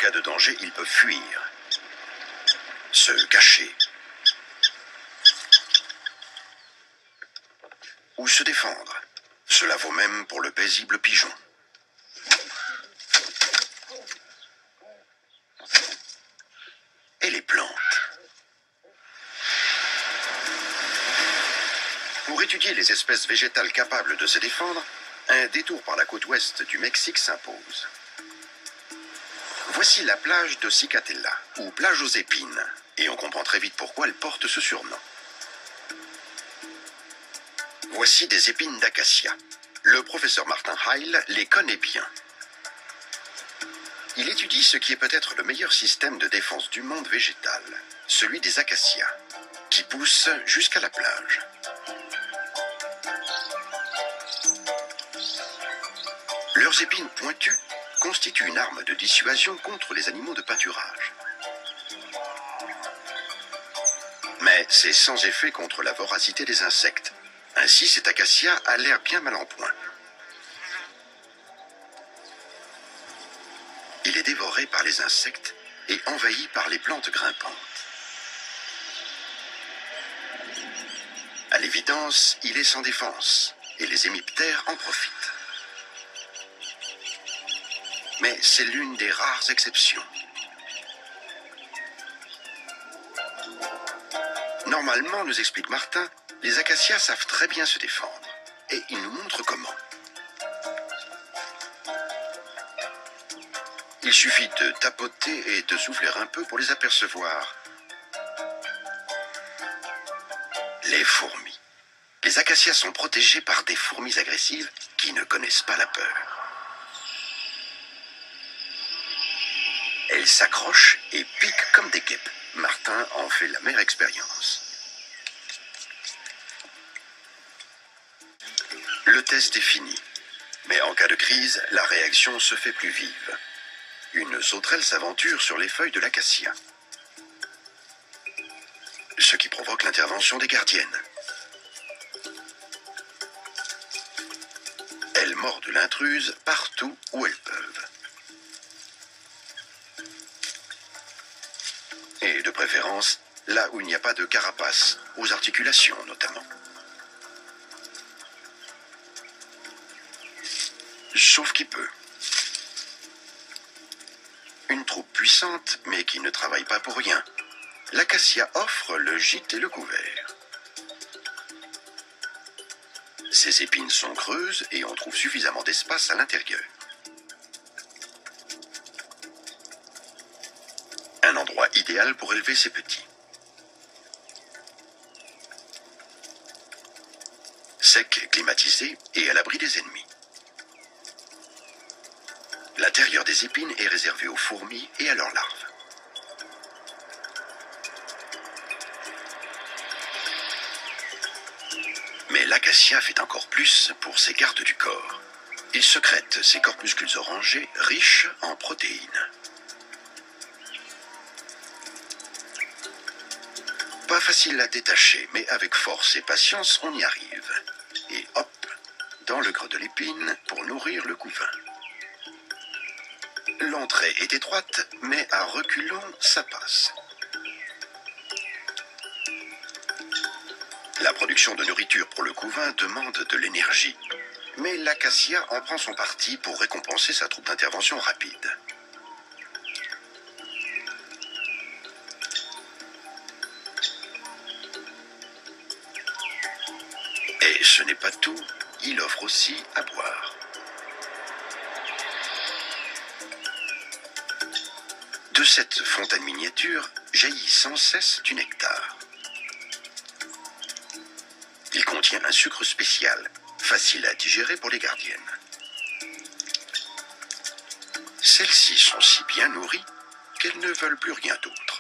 cas de danger, ils peuvent fuir, se cacher ou se défendre. Cela vaut même pour le paisible pigeon. Et les plantes. Pour étudier les espèces végétales capables de se défendre, un détour par la côte ouest du Mexique s'impose. Voici la plage de Cicatela, ou plage aux épines, et on comprend très vite pourquoi elle porte ce surnom. Voici des épines d'acacia. Le professeur Martin Heil les connaît bien. Il étudie ce qui est peut-être le meilleur système de défense du monde végétal, celui des acacias, qui poussent jusqu'à la plage. Leurs épines pointues constituent une arme de dissuasion contre les animaux de pâturage. Mais c'est sans effet contre la voracité des insectes. Ainsi, cet acacia a l'air bien mal en point. Il est dévoré par les insectes et envahi par les plantes grimpantes. À l'évidence, il est sans défense et les hémiptères en profitent. Mais c'est l'une des rares exceptions. Normalement, nous explique Martin, les acacias savent très bien se défendre. Et il nous montre comment. Il suffit de tapoter et de souffler un peu pour les apercevoir. Les fourmis. Les acacias sont protégés par des fourmis agressives qui ne connaissent pas la peur. Elles s'accrochent et piquent comme des guêpes. Martin en fait la mère expérience. Le test est fini. Mais en cas de crise, la réaction se fait plus vive. Une sauterelle s'aventure sur les feuilles de l'acacia. Ce qui provoque l'intervention des gardiennes. Elles mordent l'intruse partout où elles peuvent. Et de préférence, là où il n'y a pas de carapace, aux articulations notamment. Sauf qui peut. Une troupe puissante, mais qui ne travaille pas pour rien. L'acacia offre le gîte et le couvert. Ses épines sont creuses et on trouve suffisamment d'espace à l'intérieur. Un endroit idéal pour élever ses petits. Sec, climatisé et à l'abri des ennemis. L'intérieur des épines est réservé aux fourmis et à leurs larves. Mais l'acacia fait encore plus pour ses gardes du corps. Il sécrète ses corpuscules orangés riches en protéines. Pas facile à détacher, mais avec force et patience, on y arrive. Et hop, dans le creux de l'épine pour nourrir le couvain. L'entrée est étroite, mais à reculons, ça passe. La production de nourriture pour le couvain demande de l'énergie. Mais l'acacia en prend son parti pour récompenser sa troupe d'intervention rapide. Et ce n'est pas tout, il offre aussi à boire. De cette fontaine miniature jaillit sans cesse du nectar. Il contient un sucre spécial, facile à digérer pour les gardiennes. Celles-ci sont si bien nourries qu'elles ne veulent plus rien d'autre.